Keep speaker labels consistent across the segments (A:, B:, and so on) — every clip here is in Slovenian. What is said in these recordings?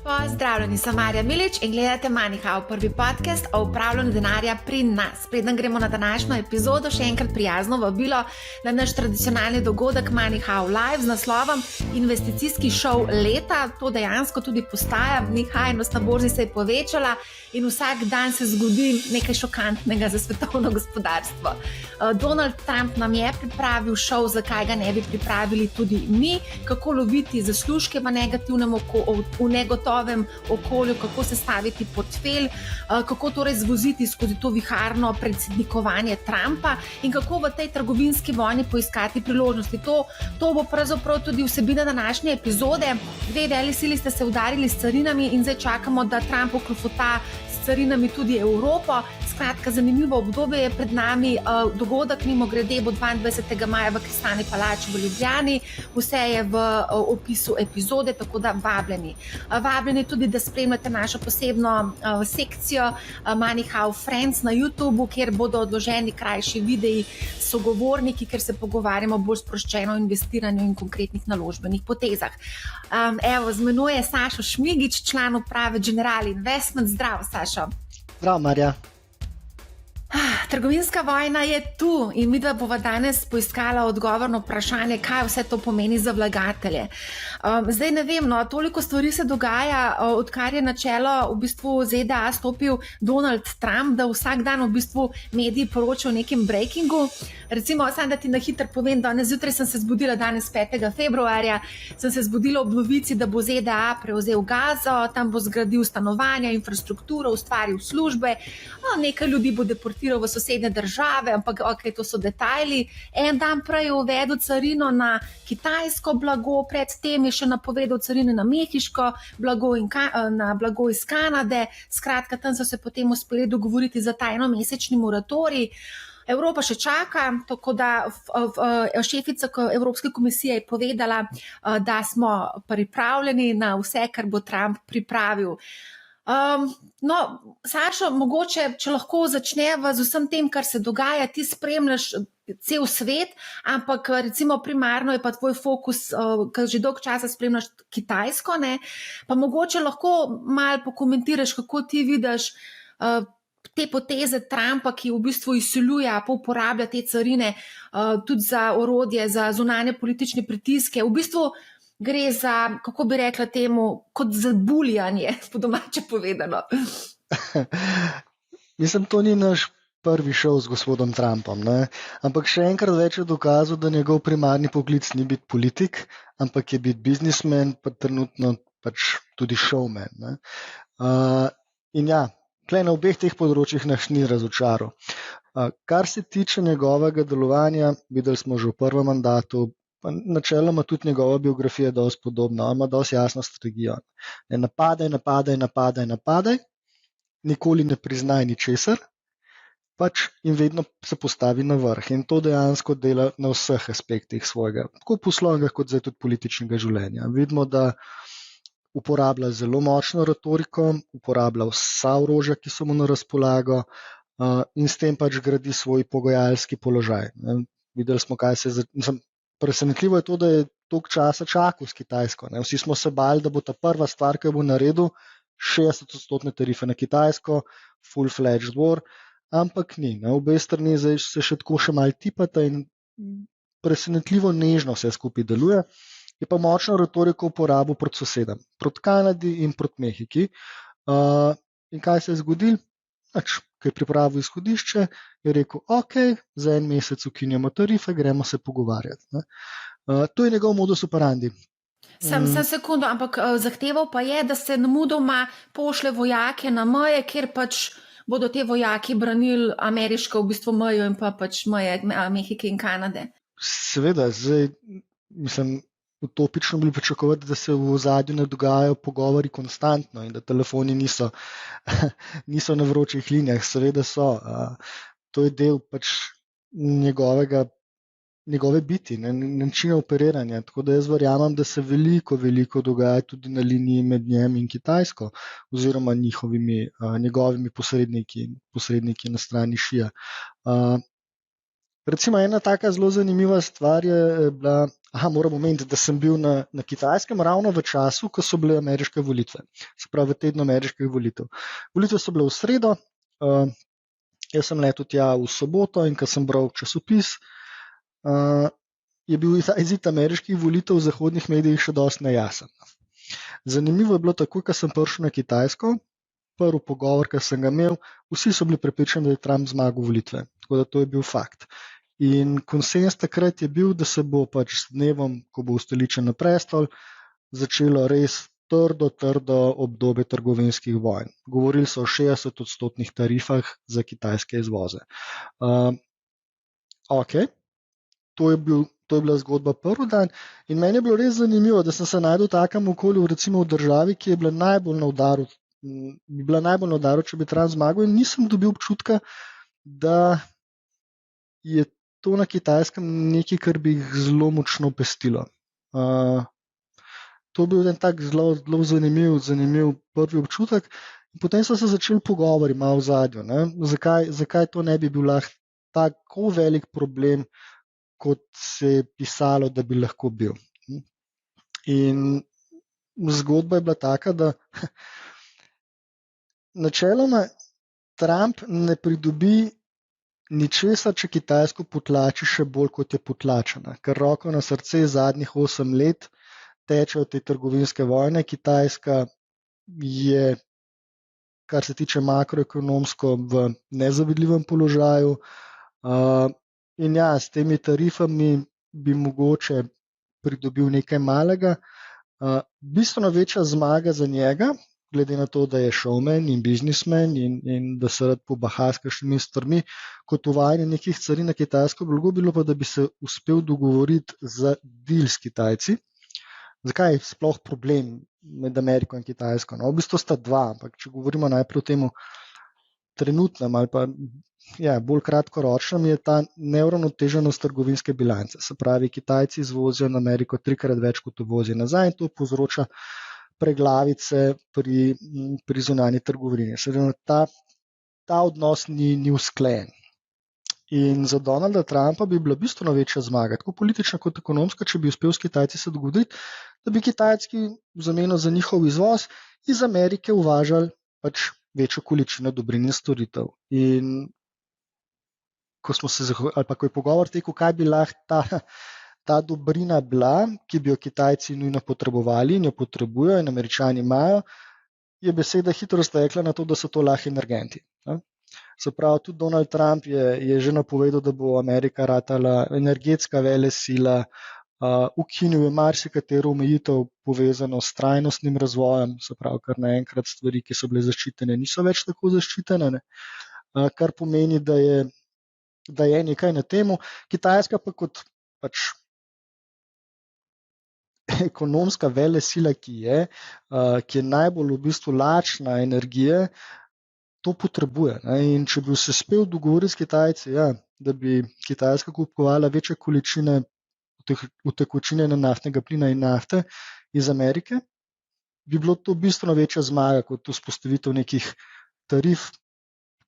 A: Pozdravljeni, sem Marja Milič in gledate MoneyHow, prvi podcast o upravljanju denarja pri nas. Preden gremo na današnjo epizodo, še enkrat prijazno vabilo na naš tradicionalni dogodek MoneyHow Live z naslovom Investicijski šov leta. To dejansko tudi postaja, nehajnost na borzi se je povečala in vsak dan se zgodi nekaj šokantnega za svetovno gospodarstvo. Donald Trump nam je pripravil šov, zakaj ga ne bi pripravili tudi mi, kako loviti zaslužke v negativnem negotovem okolju, kako se staviti portfelj, kako torej zvoziti skozi to viharno predsednikovanje Trumpa in kako v tej trgovinski vojni poiskati priložnosti. To bo pravzaprav tudi vsebina današnje epizode. Dve veli sili ste se udarili s carinami in zdaj čakamo, da Trump oklofota s carinami tudi Evropo. Skratka, zanimivo obdobje je pred nami. Dogodek mimogrede bo 22. maja v Kristalni palači v Ljubljani. Vse je v opisu epizode, tako da vabljeni. Vabljeni tudi, da spremljate našo posebno sekcijo MoneyHow Friends na YouTubeu, kjer bodo odloženi krajši videi s sogovorniki, kjer se pogovarjamo bolj sproščeno o investiranju in konkretnih naložbenih potezah. Evo, z menoj je Sašo Šmigič, član uprave General Investment. Zdrav, Sašo.
B: Zdrav, Marja.
A: Trgovinska vojna je tu in midva bova danes poiskala odgovor na vprašanje, kaj vse to pomeni za vlagatelje. Zdaj ne vem, toliko stvari se dogaja, odkar je na čelo v bistvu ZDA stopil Donald Trump, da vsak dan v bistvu mediji poročajo o nekem breakingu. Recimo, samo da ti na hitro povem, danes zjutraj sem se zbudila, danes 5. februarja, sem se zbudila ob novici, da bo ZDA prevzel Gazo, tam bo zgradil stanovanja, infrastrukturo, ustvaril službe, nekaj ljudi bo deportiral v sosednje države, ampak ok, to so detajli. En dan prej je uvedel carino na kitajsko blago, predtem je še napovedal carine na mehiško blago in na blago iz Kanade. Skratka, tam so se potem uspeli dogovoriti za ta enomesečni moratorij. Evropa še čaka, tako da šefica Evropske komisije je povedala, da smo pripravljeni na vse, kar bo Trump pripravil. Sašo, mogoče, če lahko začneva z vsem tem, kar se dogaja, ti spremljaš cel svet, ampak recimo primarno je pa tvoj fokus, ker že dolgo časa spremljaš Kitajsko, ne? Pa mogoče lahko malo pokomentiraš, kako ti vidiš te poteze Trumpa, ki v bistvu izsiljuje, pa uporablja te carine tudi za orodje, za zunanje politične pritiske. V bistvu gre za, kako bi rekla temu, kot za buljanje, po domače povedano.
B: Mislim, to ni naš prvi šov z gospodom Trumpom, ne? Ampak še enkrat več je dokazal, da njegov primarni poklic ni biti politik, ampak je biti biznismen, pa trenutno pač tudi showman, ne? In ja, tukaj na obeh teh področjih nas ni razočaral. Kar se tiče njegovega delovanja, videli smo že v prvem mandatu, pa načeloma tudi njegova biografija je dosti podobna, ima dosti jasno strategijo. Napadaj, nikoli ne priznaj ničesar, pač in vedno se postavi na vrh. In to dejansko dela na vseh aspektih svojega, tako poslovnega kot zdaj tudi političnega življenja. Vidimo, da uporablja zelo močno retoriko, uporablja vsa orožja, ki so mu na razpolago, in s tem pač gradi svoj pogajalski položaj. Videli smo, kaj se je. Presenetljivo je to, da je toliko časa čakal s Kitajsko. Ne? Vsi smo se bali, da bo ta prva stvar, ki bo naredil, 60% tarife na Kitajsko, full-fledged war, ampak ni. Ne? Obe strani se še tako še malo tipata in presenetljivo nežno vse skupaj deluje. Je pa močno retoriko uporabil proti sosedam, proti Kanadi in proti Mehiki. In kaj se je zgodilo? Ko je pripravil izhodišče, je rekel, ok, za en mesec ukinjamo tarife, gremo se pogovarjati. Ne? To je njegov modus operandi.
A: Sem sekundo, ampak zahteval pa je, da se nemudoma pošle vojake na meje, kjer pač bodo te vojaki branili ameriško v bistvu mejo in pa pač meje Mehike in Kanade.
B: Seveda, zdaj, mislim, utopično bi pričakovati, da se v ozadju ne dogajajo pogovori konstantno in da telefoni niso na vročih linijah. Seveda so. To je del pač njegove biti, načina operiranja. Tako da jaz verjamem, da se veliko dogaja tudi na liniji med njem in Kitajsko oziroma njegovimi posredniki na strani Šija. Recimo ena taka zelo zanimiva stvar je bila, moram omeniti, da sem bil na Kitajskem ravno v času, ko so bile ameriške volitve. Se pravi, v tednu ameriških volitev. Volitve so bile v sredo, jaz sem letel tja v soboto in ko sem bral časopis, je bil izid ameriških volitev v zahodnih medijih še dosti nejasen. Zanimivo je bilo tako, ko sem prišel na Kitajsko, prvi pogovor, ki sem ga imel, vsi so bili prepričani, da je Trump zmagal volitve. Tako da to je bil fakt. In konsens takrat je bil, da se bo pač s dnevom, ko bo ustoličen na prestol, začelo res trdo obdobje trgovinskih vojn. Govorili so o 60% tarifah za kitajske izvoze. To je bila zgodba prvi dan in meni je bilo res zanimivo, da sem se najdel v takem okolju, recimo v državi, ki je bila najbolj na udaru, če bi Trump zmagal, in nisem dobil občutka, da je to na Kitajskem nekaj, kar bi jih zelo močno pestilo. To je bil en tak zelo zanimiv prvi občutek. In potem so se začeli pogovori malo v zadju, zakaj to ne bi bil lahko tako velik problem, kot se je pisalo, da bi lahko bil. In zgodba je bila taka, da načeloma Trump ne pridobi ničesar, če Kitajsko potlači še bolj, kot je potlačena. Ker roko na srce zadnjih 8 let tečejo te trgovinske vojne. Kitajska je, kar se tiče makroekonomsko, v nezavidljivem položaju. In ja, s temi tarifami bi mogoče pridobil nekaj malega. Bistveno večja zmaga za njega, glede na to, da je showman in biznismen in da se rad pobaha s kakšnimi stvarmi, kot uvajanje nekih carin na Kitajsko, bilo pa, da bi se uspel dogovoriti za deal s Kitajci. Zakaj je sploh problem med Ameriko in Kitajsko? V bistvu sta dva, ampak če govorimo najprej o tem trenutnem ali pa bolj kratkoročnem, je ta neuravnoteženost trgovinske bilance. Se pravi, Kitajci izvozijo na Ameriko 3-krat več, kot uvozijo nazaj, in to povzroča preglavice pri zunanji trgovini. Ta odnos ni usklajen. In za Donalda Trumpa bi bila bistveno večja zmaga, tako politična kot ekonomska, če bi uspel s Kitajci se dogovoriti, da bi Kitajski v zameno za njihov izvoz iz Amerike uvažali pač večjo količino dobrin in storitev. In ko je pogovor tekel, kaj bi lahko ta dobrina bila, ki bi jo Kitajci nujno potrebovali in jo potrebujejo in Američani imajo, je beseda hitro stekla na to, da so to lahko energenti. Se pravi, tudi Donald Trump je že napovedal, da bo Amerika ratala energetska velesila, ukinil je marsikatero omejitev povezano s trajnostnim razvojem, se pravi, kar naenkrat stvari, ki so bile zaščitene, niso več tako zaščitene, kar pomeni, da je nekaj na temu. Kitajska pa kot pač ekonomska velesila, ki je najbolj v bistvu lačna energije, to potrebuje. In če bi se uspel dogovoriti s Kitajci, da bi Kitajska kupovala večje količine utekočinjene naftnega plina in nafte iz Amerike, bi bilo to bistveno večja zmaga kot vzpostavitev nekih tarif,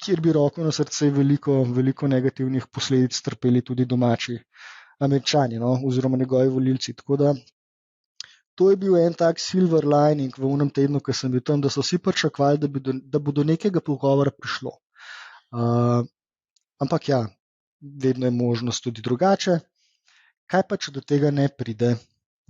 B: kjer bi roko na srce veliko negativnih posledic trpeli tudi domači Američani, oziroma njegovi volilci. Tako da to je bil en tak silver lining v unem tednu, ko sem bil tam, da so vsi pričakovali, da bo do nekega pogovora prišlo. Ampak vedno je možnost tudi drugače. Kaj pa, če do tega ne pride?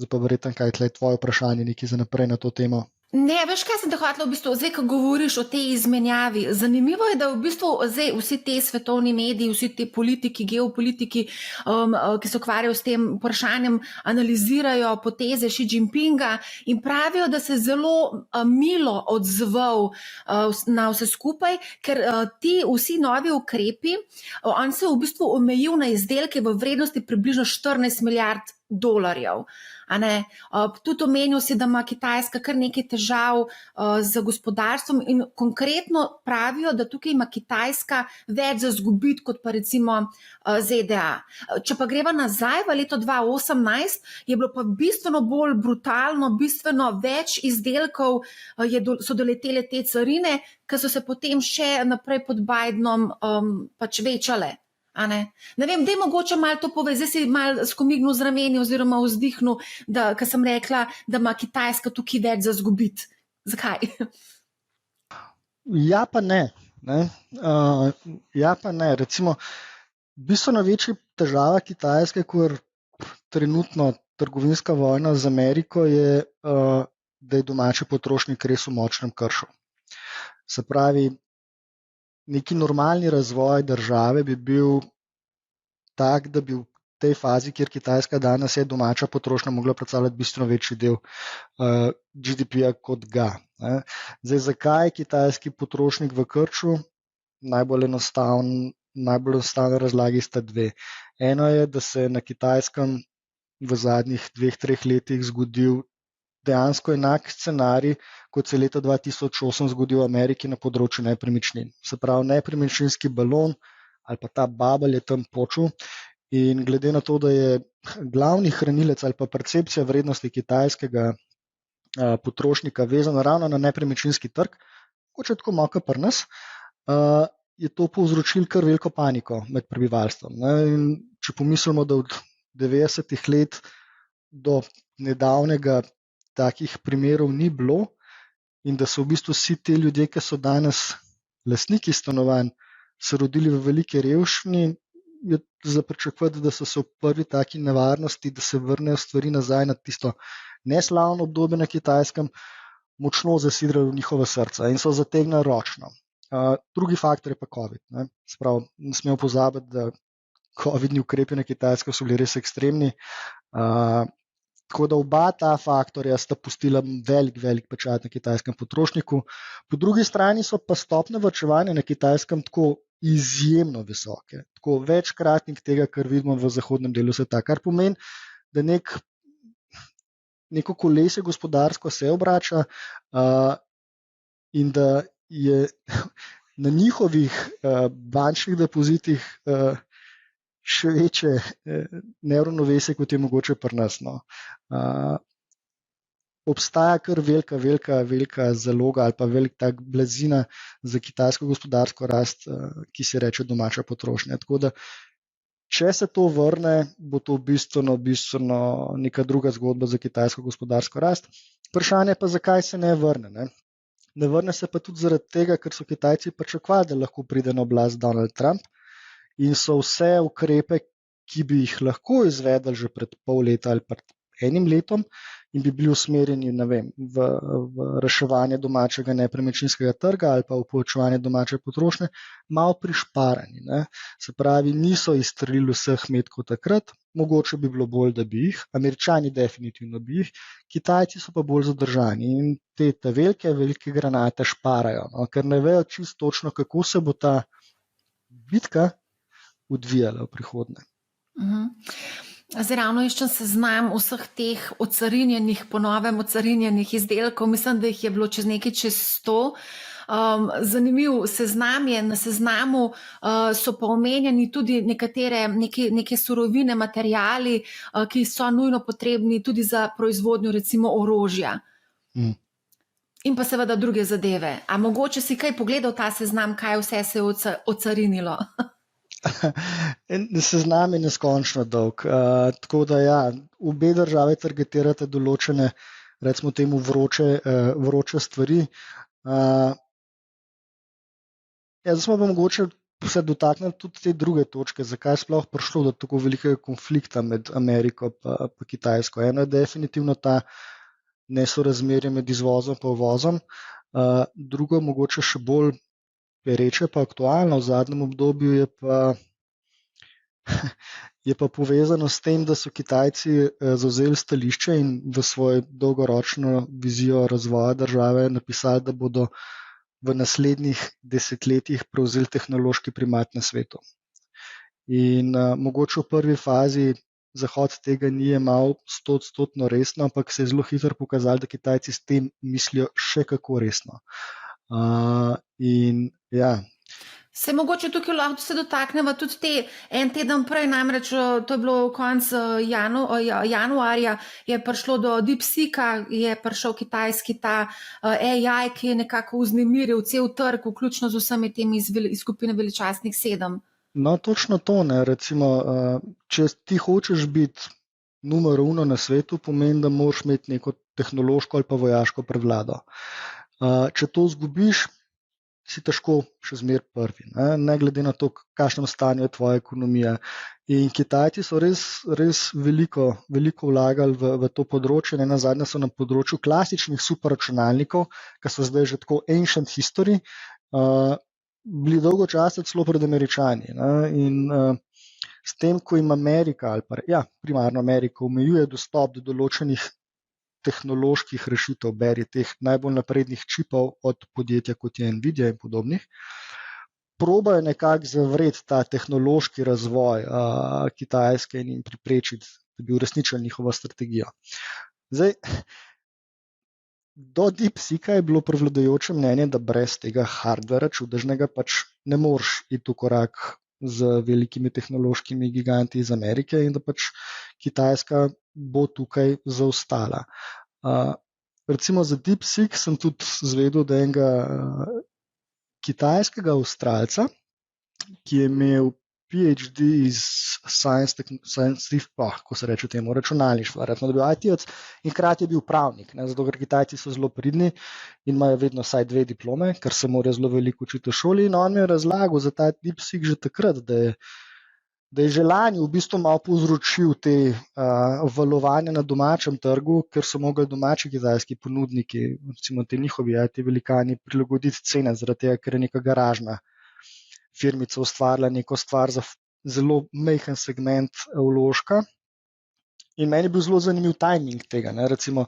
B: Zdaj pa verjetno, kaj je tvoje vprašanje nekaj za naprej na to temo?
A: Ne, veš, kaj sem te hotela v bistvu, zdaj, ko govoriš o tej izmenjavi. Zanimivo je, da v bistvu zdaj vsi te svetovni mediji, vsi te politiki, geopolitiki, ki se ukvarjajo s tem vprašanjem, analizirajo poteze Xi Jinpinga in pravijo, da se je zelo milo odzval na vse skupaj, ker ti vsi novi ukrepi, on se je v bistvu omejil na izdelke v vrednosti približno 14 milijard dolarjev. Tudi omenil si, da ima Kitajska kar nekaj težav z gospodarstvom in konkretno pravijo, da tukaj ima Kitajska več za izgubiti kot pa recimo ZDA. Če pa greva nazaj v leto 2018, je bilo pa bistveno bolj brutalno, bistveno več izdelkov so doletele te carine, ki so se potem še naprej pod Bidenom pač večale. Ne vem, da je mogoče malo to povedati, zdaj si malo skomignil z rameni oziroma vzdihnil, ker sem rekla, da ima Kitajska tukaj več za zgubiti. Zakaj?
B: Ja, pa ne. Ja, pa ne. Recimo, bistveno večja težava Kitajske, kot trenutno trgovinska vojna z Ameriko, je, da je domači potrošnik res v močnem kršu. Se pravi, neki normalni razvoj države bi bil tak, da bi v tej fazi, kjer Kitajska danes je, domača potrošnja mogla predstavljati bistveno večji del GDP-ja kot ga. Zdaj, zakaj je kitajski potrošnik v krču? Najbolj enostavna razlagi sta dve. Eno je, da se je na Kitajskem v zadnjih 2-3 letih zgodil dejansko enak scenarij, kot se je leta 2008 zgodil v Ameriki na področju nepremičnin. Se pravi, nepremičninski balon ali pa ta bubble je tam počel in glede na to, da je glavni hranilec ali pa percepcija vrednosti kitajskega potrošnika vezana ravno na nepremičninski trg, kot je tako malo pri nas, je to povzročilo kar veliko paniko med prebivalstvom. In če pomislimo, da od 90-ih let do nedavnega takih primerov ni bilo in da so v bistvu vsi ti ljudje, ki so danes lastniki stanovanj, se rodili v veliki revščini, je za pričakovati, da so se v prvi taki nevarnosti, da se vrnejo stvari nazaj na tisto neslavno obdobje na Kitajskem, močno zasidrali v njihova srca in so zategnili ročno. Drugi faktor je pa COVID. Sprav, ne smemo pozabiti, da COVID-ni ukrepi na Kitajskem so bili res ekstremni. Tako da oba ta faktorja sta pustila velik pečat na kitajskem potrošniku. Po drugi strani so pa stopnje varčevanja na Kitajskem tako izjemno visoke. Tako večkratnik tega, kar vidimo v zahodnem delu sveta, kar pomeni, da neko kolesje gospodarsko se obrača in da je na njihovih bančnih depozitih še večje neravnovesje, kot je mogoče pri nas. Obstaja kar velika zaloga ali pa velik tak blazina za kitajsko gospodarsko rast, ki se reče domača potrošnja. Tako da, če se to vrne, bo to bistveno neka druga zgodba za kitajsko gospodarsko rast. Vprašanje pa, zakaj se ne vrne. Ne vrne se pa tudi zaradi tega, ker so Kitajci pričakovali, da lahko pride na oblast Donald Trump in so vse ukrepe, ki bi jih lahko izvedli že pred pol leta ali pred enim letom in bi bili usmerjeni, ne vem, v reševanje domačega nepremičninskega trga ali pa v povečevanje domače potrošnje, malo prišparani. Se pravi, niso izstrelili vseh metkov takrat, mogoče bi bilo bolj, da bi jih, Američani definitivno bi jih, Kitajci so pa bolj zadržani in te velike granate šparajo, ker ne vejo čisto točno, kako se bo ta bitka odvijala v prihodnje.
A: Zdaj ravno iščem seznam vseh teh ocarinjenih, ponovem ocarinjenih izdelkov, mislim, da jih je bilo čez 100. Zanimiv seznam je, na seznamu so pa omenjeni tudi neke surovine, materijali, ki so nujno potrebni tudi za proizvodnjo recimo orožja. In pa seveda druge zadeve. A mogoče si kaj pogledal ta seznam, kaj vse se je ocarinilo?
B: Seznam je neskončno dolg. Tako da ja, obe države targetirate določene, recimo temu vroče stvari. Zdaj smo pa mogoče se dotaknili tudi te druge točke, zakaj sploh prišlo do tako velikega konflikta med Ameriko pa Kitajsko. Eno je definitivno ta nesorazmerje med izvozom pa uvozom, drugo mogoče še bolj pereče pa aktualno v zadnjem obdobju je pa povezano s tem, da so Kitajci zavzeli stališče in v svojo dolgoročno vizijo razvoja države napisali, da bodo v naslednjih desetletjih prevzeli tehnološki primat na svetu. In mogoče v prvi fazi Zahod tega ni jemal 100% resno, ampak se je zelo hitro pokazalo, da Kitajci s tem mislijo še kako resno. In ja.
A: Se mogoče tukaj lahko se dotaknemo tudi en teden prej, namreč to je bilo konec januarja, je prišlo do DeepSeeka, je prišel kitajski ta AI, ki je nekako vznemiril cel trg, vključno z vsemi temi iz skupine veličastnih 7.
B: No, točno to, ne. Recimo, če ti hočeš biti numer uno na svetu, pomeni, da moraš imeti neko tehnološko ali pa vojaško prevlado. Če to izgubiš, si težko še zmeraj prvi, ne glede na to, v kakšnem stanju je tvoja ekonomija. In Kitajci so res veliko vlagali v to področje. Nenazadnje so na področju klasičnih superračunalnikov, ki so zdaj že tako ancient history, bili dolgo časa celo pred Američani. In s tem, ko jim Amerika, ali pa primarno Amerika, omejuje dostop do določenih tehnoloških rešitev, beri teh najbolj naprednih čipov od podjetja kot je Nvidia in podobnih, probajo nekako zavreti ta tehnološki razvoj Kitajske in jim preprečiti, da bi uresničili njihovo strategijo. Zdaj, do DeepSeeka je bilo prevladujoče mnenje, da brez tega hardvera čudežnega pač ne moreš iti v korak z velikimi tehnološkimi giganti iz Amerike in da pač Kitajska bo tukaj zaostala. Recimo za DeepSeek sem tudi izvedel, da enega kitajskega Avstralca, ki je imel PhD iz ko se reče temu, računalništva, da je bil IT-jec in hkrati je bil pravnik, zato ker Kitajci so zelo pridni in imajo vedno vsaj 2 diplome, ker se morajo zelo veliko učiti v šoli, in on mi je razlagal za ta DeepSeek že takrat, da je že lani v bistvu malo povzročil te valovanja na domačem trgu, ker so mogli domači kitajski ponudniki, recimo te njihovi IT velikani, prilagoditi cene, zaradi tega, ker je neka garažna firmica ustvarila neko stvar za zelo majhen segment vložka. In meni je bil zelo zanimiv timing tega, ne? Recimo,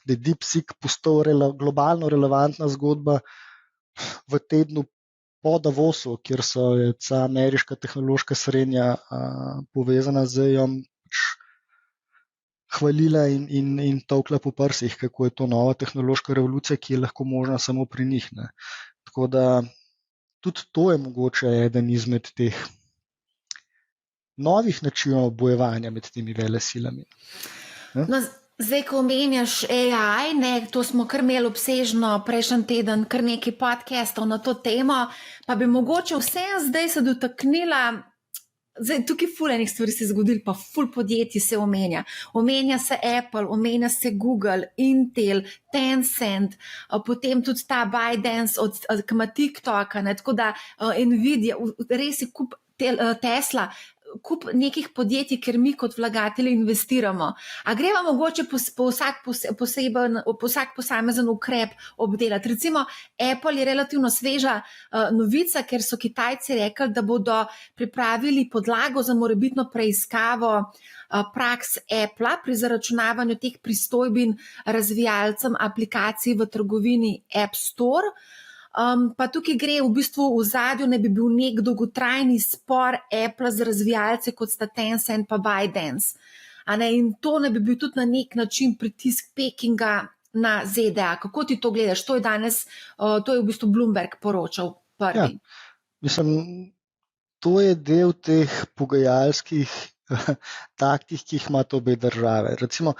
B: da je DeepSeek postal globalno relevantna zgodba v tednu po Davosu, kjer je ta ameriška tehnološka srednja povezana z EOM hvalila in tolkla po prsih, kako je to nova tehnološka revolucija, ki je lahko možna samo pri njih. Ne? Tako da tudi to je mogoče eden izmed teh novih načinov bojevanja med temi velesilami.
A: No, zdaj, ko omenjaš AI, to smo kar imeli obsežno prejšnji teden, kar nekaj podcastov na to temo, pa bi mogoče vse zdaj se dotaknila. Zdaj, tukaj ful enih stvari se zgodili, pa ful podjetij se omenja. Omenja se Apple, omenja se Google, Intel, Tencent, potem tudi ta ByteDance od TikToka, tako da Nvidia, res je kup Tesla, kup nekih podjetij, ker mi kot vlagatelji investiramo. A greva mogoče po vsak posamezen ukrep obdelati? Recimo, Apple je relativno sveža novica, ker so Kitajci rekli, da bodo pripravili podlago za morebitno preiskavo praks Apple pri zaračunavanju teh pristojbin razvijalcem aplikacij v trgovini App Store. Pa tukaj gre v bistvu v ozadju, ne bi bil nek dolgotrajni spor Apple z razvijalci, kot sta Tencent pa ByteDance. In to ne bi bil tudi na nek način pritisk Pekinga na ZDA. Kako ti to gledaš? To je v bistvu Bloomberg poročal prvi.
B: Ja, mislim, to je del teh pogajalskih taktik, ki jih ima to obe države. Recimo,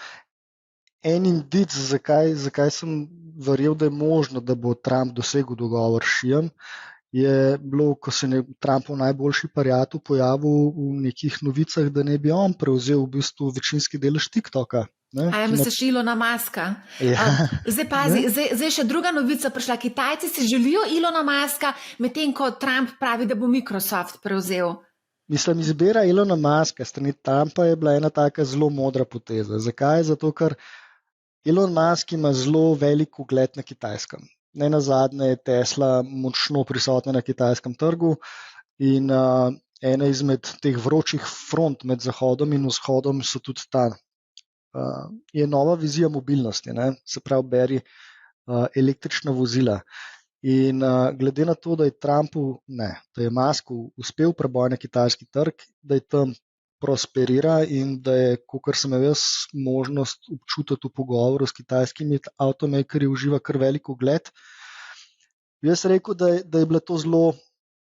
B: en indic, zakaj sem verjel, da je možno, da bo Trump dosegel dogovor s Xijem, je bilo, ko se je Trumpov najboljši prijatelj pojavil v nekih novicah, da ne bi on prevzel v bistvu večinski delež TikToka.
A: Misliš Elona Muska?
B: Ja.
A: Zdaj še druga novica prišla. Kitajci si želijo Elona Muska, medtem ko Trump pravi, da bo Microsoft prevzel.
B: Mislim, izbira Elona Muska strani Trumpa je bila ena taka zelo modra poteza. Zakaj? Zato, ker Elon Musk ima zelo velik ugled na Kitajskem. Nenazadnje je Tesla močno prisotna na kitajskem trgu in ena izmed teh vročih front med Zahodom in Vzhodom so tudi je nova vizija mobilnosti, se pravi beri električna vozila. In glede na to, da je Musku uspel preboj na kitajski trg, da je tam prosperira in da je, kakor sem jaz možnost občutiti v pogovoru s kitajskimi avtomakerji, uživa kar velik ugled. Jaz rekel, da je bila to zelo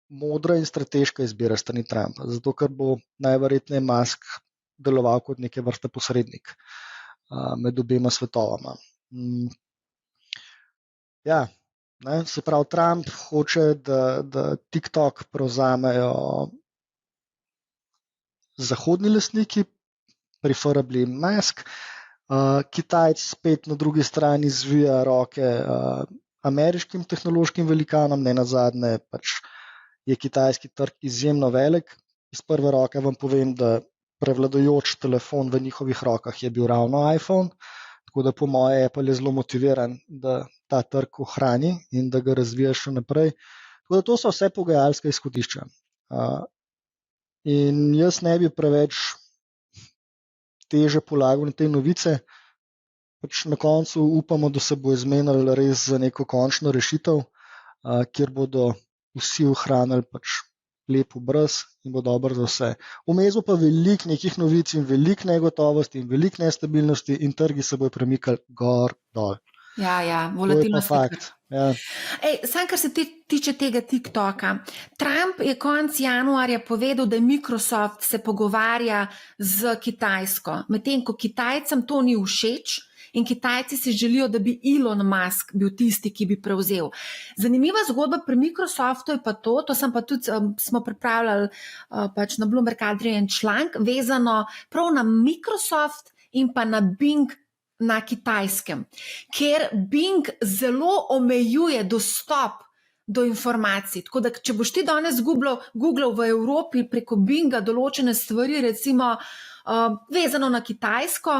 B: modra in strateška izbira strani Trumpa, zato ker bo najverjetneje Musk deloval kot neke vrste posrednik med obema svetovama. Ja, se pravi, Trump hoče, da TikTok prevzamejo zahodni lastniki, preferably Musk, Kitajc spet na drugi strani zvija roke ameriškim tehnološkim velikanom, ne nazadnje pač je kitajski trg izjemno velik. Iz prve roke vam povem, da prevladujoč telefon v njihovih rokah je bil ravno iPhone, tako da po moje Apple je zelo motiviran, da ta trg ohrani in da ga razvija še naprej. Tako da to so vse pogajalska izhodišča. In jaz ne bi preveč teže polagal na te novice. Pač na koncu upamo, da se bo izmenili res za neko končno rešitev, kjer bodo vsi ohranili pač lep obraz in bo dobro za vse. Vmes pa veliko nekih novic in veliko negotovosti in veliko nestabilnosti in trgi se bojo premikali gor, dol.
A: Ja,
B: To je pa
A: volatilnost.
B: fakt. Ja.
A: Sam, kar se tiče tega TikToka. Trump je konec januarja povedal, da Microsoft se pogovarja z Kitajsko, medtem ko Kitajcem to ni všeč in Kitajci si želijo, da bi Elon Musk bil tisti, ki bi prevzel. Zanimiva zgodba pri Microsoftu je pa to sem pa tudi, smo pripravljali pač na Bloomberg Adria en članek, vezano prav na Microsoft in pa na Bing na Kitajskem, ker Bing zelo omejuje dostop do informacij. Tako da, če boš ti danes googlal v Evropi preko Binga določene stvari, recimo vezano na Kitajsko,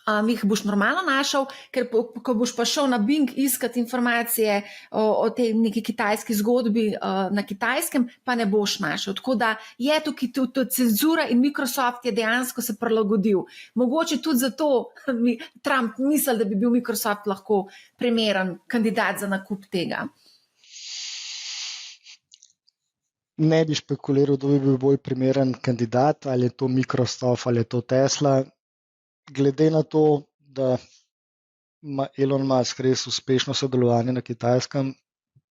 A: jih boš normalno našel, ker ko boš pa šel na Bing iskati informacije o tej neki kitajski zgodbi na Kitajskem, pa ne boš našel. Tako da je tukaj tudi cenzura in Microsoft je dejansko se prilagodil. Mogoče tudi zato Trump misli, da bi bil Microsoft lahko primeren kandidat za nakup tega.
B: Ne bi špekuliral, da bi bil bolj primeren kandidat, ali je to Microsoft ali je to Tesla. Glede na to, da ima Elon Musk res uspešno sodelovanje na Kitajskem,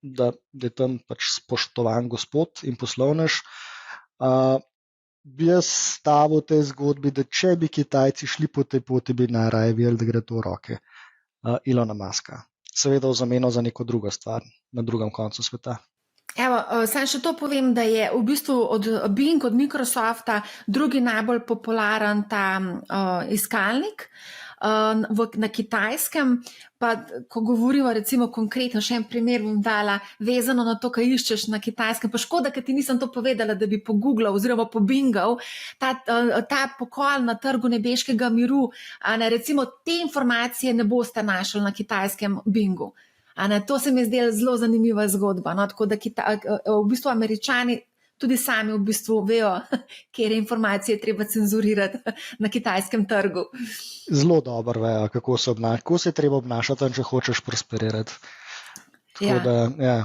B: da je tam pač spoštovan gospod in poslovnež, bi jaz stavil v tej zgodbi, da če bi Kitajci šli po tej poti, bi najraje videli, da gre to v roke Elona Muska. Seveda v zameno za neko drugo stvar na drugem koncu sveta.
A: Evo, sam še to povem, da je v bistvu od Bing, od Microsofta drugi najbolj popularen ta iskalnik na Kitajskem. Pa ko govorimo recimo konkretno, še en primer bom dala, vezano na to, kaj iščeš na Kitajskem, pa škoda, ker ti nisem to povedala, da bi pogooglal oziroma pobingal ta pokol na trgu nebeškega miru, recimo te informacije ne boste našli na kitajskem Bingu. To se mi je zdela zelo zanimiva zgodba. Tako da v bistvu Američani tudi sami v bistvu vejo, kere informacije treba cenzurirati na kitajskem trgu.
B: Zelo dobro vejo, kako se je treba obnašati, če hočeš prosperirati. Tako da, ja.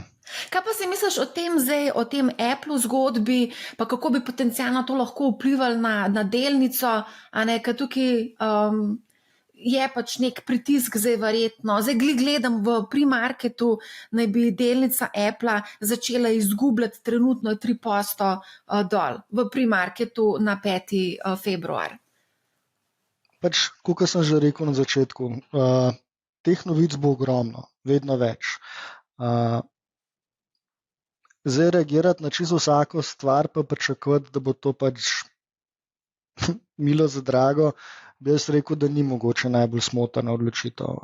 A: Kaj pa si misliš o tem zdaj, o tem Apple zgodbi, pa kako bi potencialno to lahko vplivalo na delnico, ker tukaj je pač nek pritisk zdaj verjetno. Zdaj gledam v pre-marketu, naj bi delnica Apple začela izgubljati trenutno 3% dol v pre-marketu na 5. februar.
B: Pač, kot sem že rekel na začetku, teh novic bo ogromno, vedno več. Zdaj reagirati na čisto vsako stvar, pa pričakovati, da bo to pač milo za drago, bi jaz rekel, da ni mogoče najbolj smotrna odločitev.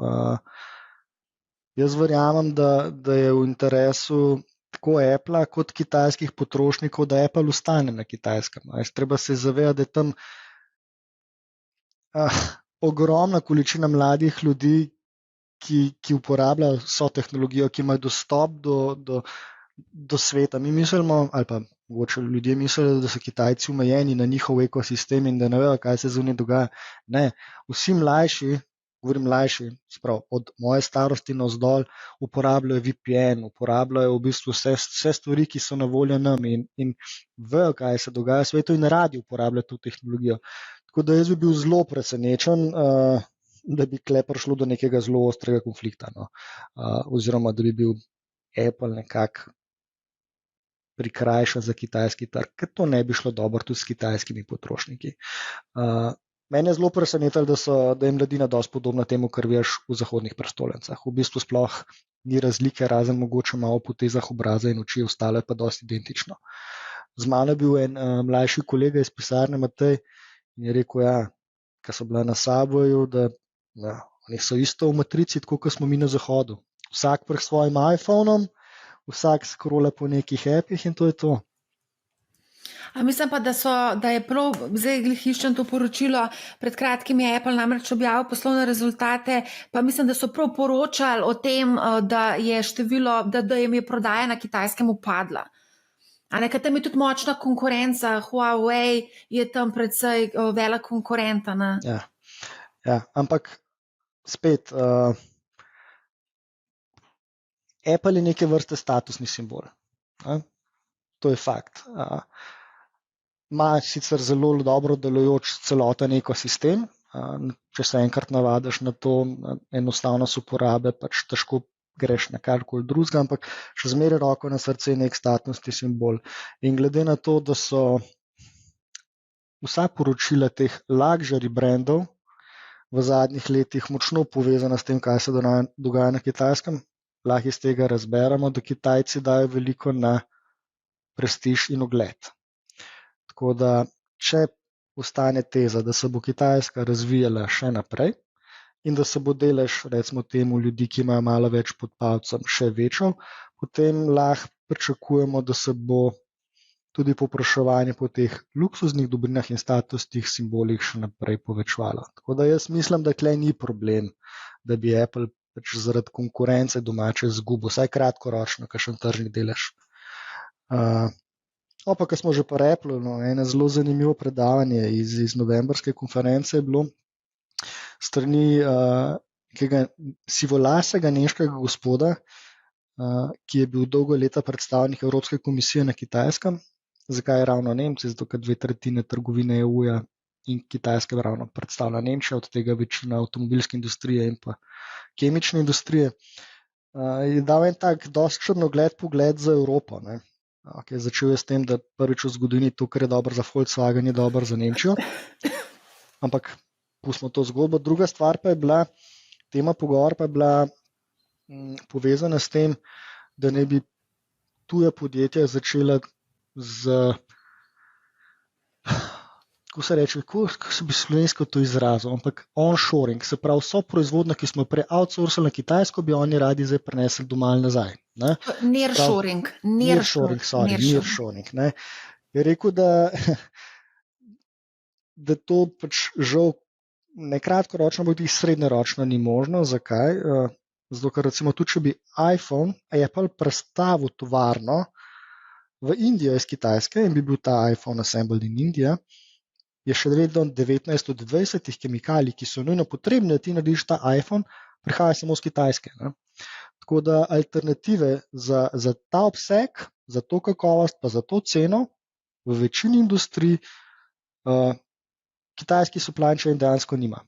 B: Jaz verjamem, da je v interesu tako Apple kot kitajskih potrošnikov, da Apple ostane na Kitajskem. Treba se zavedati, da je tam ogromna količina mladih ljudi, ki uporabljajo vso tehnologijo, ki imajo dostop do sveta. Mi mislimo, ali pa mogoče ljudje mislijo, da so Kitajci omejeni na njihov ekosistem in da ne vejo, kaj se zunaj dogaja. Ne, vsi mlajši, govorim mlajši, sprav, od moje starosti navzdol, uporabljajo VPN, uporabljajo v bistvu vse stvari, ki so na voljo nam in vejo, kaj se dogaja v svetu in radi uporabljajo to tehnologijo. Tako da jaz bi bil zelo presenečen, da bi tukaj prišlo do nekega zelo ostrega konflikta, oziroma da bi bil Apple nekako prikrajšan za kitajski trg, ker to ne bi šlo dobro tudi s kitajskimi potrošniki. Mene je zelo presenetilo, da je mladina dosti podobna temu, kar vidiš v zahodnih prestolnicah. V bistvu sploh ni razlike, razen mogoče malo v potezah obraza in oči, ostalo je pa dosti identično. Z mano je bil en mlajši kolega iz pisarne, Matej, in je rekel, ko so bila na Subwayu, da oni so isto v matrici, tako kot smo mi na Zahodu. Vsak prek svojim iPhonom, vsak scrolla po nekih appih in to je to.
A: Mislim pa, da je prav, zdaj glih iščem to poročilo, pred kratkim je Apple namreč objavil poslovne rezultate, pa mislim, da so prav poročali o tem, da je število, da jim je prodaja na Kitajskem upadla. A nekaj tam je tudi močna konkurenca, Huawei je tam predvsej velik konkurent.
B: Ja, ampak spet, Apple je neke vrste statusni simbol. To je fakt. Ima sicer zelo dobro delujoč celoten ekosistem, če se enkrat navadiš na to, enostavnost uporabe, pač težko greš na karkoli drugega, ampak še zmeraj roko na srce nek statusni simbol. In glede na to, da so vsa poročila teh luxury brandov v zadnjih letih močno povezana s tem, kaj se dogaja na Kitajskem, lahko iz tega razberemo, da Kitajci dajo veliko na prestiž in ugled. Tako da, če ostane teza, da se bo Kitajska razvijala še naprej in da se bo delež, recimo temu, ljudi, ki imajo malo več pod palcem, še večal, potem lahko pričakujemo, da se bo tudi povpraševanje po teh luksuznih dobrinah in statusnih simbolih še naprej povečevalo. Tako da jaz mislim, da tukaj ni problem, da bi Apple pač zaradi konkurence domače izgubil, vsaj kratkoročno, kakšen tržni delež. Pa, ko smo že pri Apple, eno zelo zanimivo predavanje iz novembrske konference je bilo strani nekega sivolasega nemškega gospoda, ki je bil dolgo leta predstavnik Evropske komisije na Kitajskem. Zakaj ravno Nemci? Zato, ker 2/3 trgovine EU-ja in Kitajske ravno predstavlja Nemčija, od tega večina avtomobilske industrije in pa kemične industrije. Je dal en tak dosti črnogled pogled za Evropo. Okay, začel je s tem, da prvič v zgodovini to, kar je dobro za Volkswagen, je dobro za Nemčijo. Ampak pustimo to zgodbo. Druga stvar pa je bila, tema pogovora pa je bila povezana s tem, da ne bi tuja podjetja začela kako se reče, kako se bi slovensko to izrazil, ampak onshoring, se pravi vso proizvodnjo, ki smo prej outsourcali na Kitajsko, bi oni radi zdaj prenesli domov nazaj.
A: Nearshoring.
B: Je rekel, da to pač žal ne kratkoročno, ampak tudi srednjeročno ni možno. Zakaj? Zato, ker recimo tudi, če bi Apple prestavil tovarno v Indijo iz Kitajske in bi bil ta iPhone assembled in India, je še vedno 19 od 20 kemikalij, ki so nujno potrebne, da ti narediš ta iPhone, prihaja samo z Kitajske. Tako da alternative za ta obseg, za to kakovost, pa za to ceno v večini industrij kitajski supply chain dejansko nima.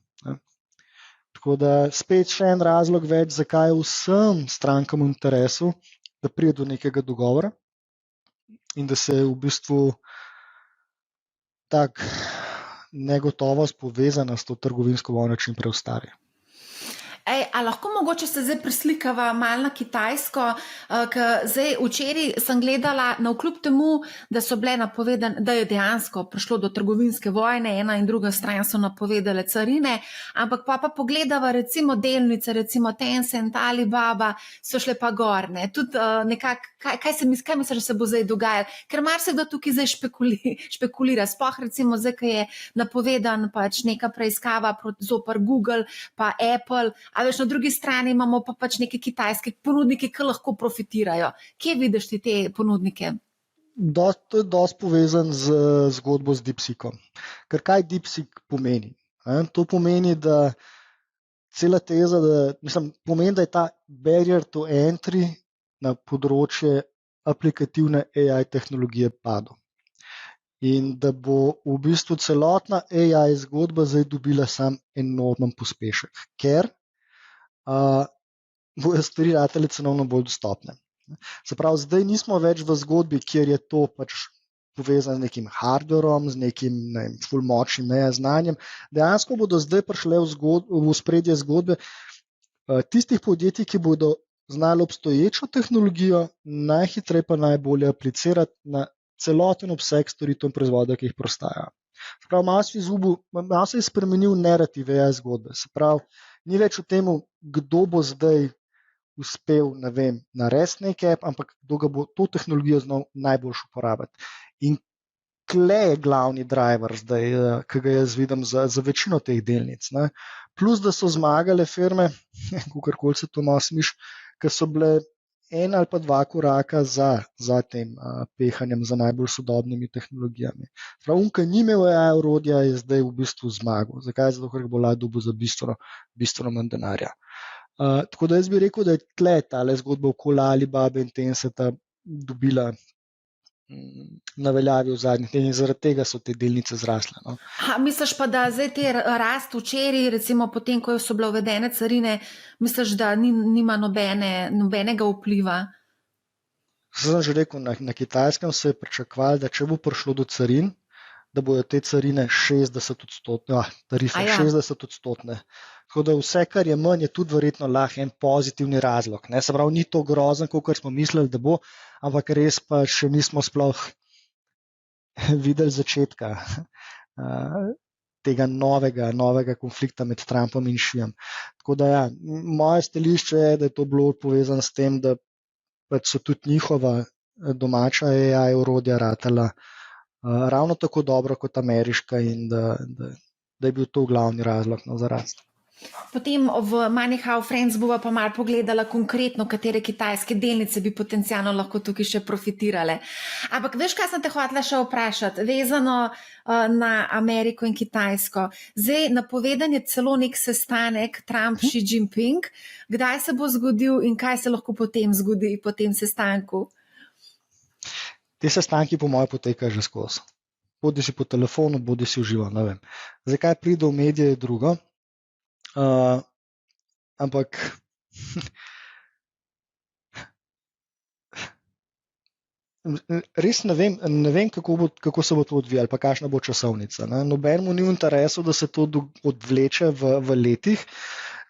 B: Tako da spet še en razlog več, zakaj vsem strankam v interesu, da pride do nekega dogovora in da se v bistvu tak negotovost povezana s to trgovinsko vojno čim prej ustavi.
A: A lahko mogoče se zdaj preslikava malo na Kitajsko, ker zdaj včeraj sem gledala, navkljub temu, da so bile napovedane, da je dejansko prišlo do trgovinske vojne, ena in druga stran so napovedale carine, ampak pa pogledava recimo delnice, recimo Tencent, Alibaba, so šle pa gor, ne? Tudi nekako, kaj misliš, da se bo zdaj dogajalo? Ker marsikdo tukaj zdaj špekulira, sploh recimo zdaj, ko je napovedan pač neka preiskava zoper Google pa Apple, a veš, na drugi strani imamo pa pač neke kitajske ponudnike, ki lahko profitirajo. Kje vidiš ti te ponudnike?
B: To je dosti povezan z zgodbo z DeepSeekom. Ker kaj DeepSeek pomeni? To pomeni, da cela teza, pomeni, da je ta barrier to entry na področje aplikativne AI tehnologije padel. In da bo v bistvu celotna AI zgodba zdaj dobila sam enormen pospešek, ker bojo stvari ratale cenovno bolj dostopne. Se pravi, zdaj nismo več v zgodbi, kjer je to pač povezano z nekim hardwarom, z nekim ful močnim znanjem. Dejansko bodo zdaj prišle v spredje zgodbe tistih podjetij, ki bodo znali obstoječo tehnologijo najhitreje pa najbolje aplicirati na celoten obseg storitev in proizvodov, ki jih prostajajo. Prav, malo se je spremenil narativ zgodbe. Se pravi, ni več v tem, kdo bo zdaj uspel, ne vem, narediti nekaj, ampak kdo ga bo to tehnologijo znal najboljš uporabiti. In tle je glavni driver zdaj, ki ga jaz vidim za večino teh delnic. Ne. Plus, da so zmagale firme, kakorkoli se to nosmiš, ki so bile 1 ali pa 2 koraka za tem pehanjem, za najbolj sodobnimi tehnologijami. Prav, ki ni imel AI orodja, je zdaj v bistvu zmagal. Zakaj? Zato, ker bo lahko dobil za bistveno manj denarja. Tako da jaz bi rekel, da je tle tale zgodba okoli Alibabe in Tencenta dobila na veljavi v zadnjih tednih in zaradi tega so te delnice zrasle. No.
A: Misliš pa, da zdaj te rast včeraj, recimo potem, ko so bile uvedene carine, misliš, da nima nobenega vpliva?
B: Sem že rekel, na Kitajskem se je pričakovalo, da če bo prišlo do carin, da bodo te carine 60-odstotne, tarife 60-odstotne. Tako da vse, kar je manj, je tudi verjetno lahko en pozitivni razlog. Ne? Se pravi, ni to grozno, kot smo mislili, da bo, ampak res pa še nismo sploh videli začetka tega novega konflikta med Trumpom in Xijem. Tako da ja, moje stališče je, da je to bilo povezano s tem, da pač so tudi njihova domača AI orodja ratala ravno tako dobro kot ameriška in da je bil to glavni razlog za rast.
A: Potem v MoneyHow Friends bova pa malo pogledala konkretno, katere kitajske delnice bi potencialno lahko tukaj še profitirale. Ampak veš, kaj sem te hotela še vprašati, vezano na Ameriko in Kitajsko. Zdaj napovedan je celo nek sestanek Trump-Xi Jinping. Kdaj se bo zgodil in kaj se lahko potem zgodi po tem sestanku?
B: Te sestanki po mojem potekajo že skozi. Bodi si po telefonu, bodi si v živo, ne vem. Zakaj pride v medije je drugo. Ampak res ne vem kako se bo to odvijalo, pa kakšna bo časovnica. Ne? Nobenemu ni v interesu, da se to odvleče v letih.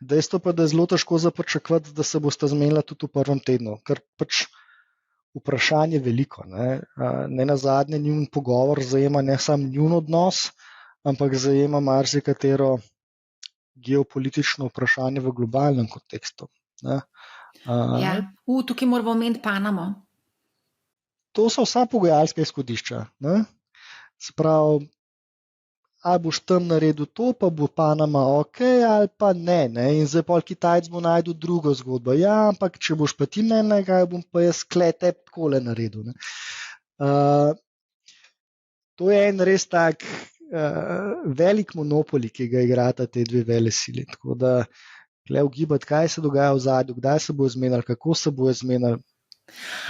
B: Dejstvo pa, da je zelo težko pričakovati, da se boste zmenila tudi v prvem tednu, ker pač vprašanje veliko. Ne nazadnje njun pogovor zajema ne samo njun odnos, ampak zajema marsikatero geopolitično vprašanje v globalnem kontekstu.
A: Tukaj moramo omeniti Panamo.
B: To so vsa pogajalska izhodišča. Se pravi, ali boš tam naredil to, pa bo Panama ok, ali pa ne. In zdaj pol Kitajc bo najdel drugo zgodbo. Ja, ampak če boš pa ti meni, kaj bom pa jaz klete takole naredil. To je en res tak velik monopoli, ki ga igrata te dve velesili. Tako da tukaj ugibati, kaj se dogaja v zadju, kdaj se bo zmenili, kako se bo zmenili.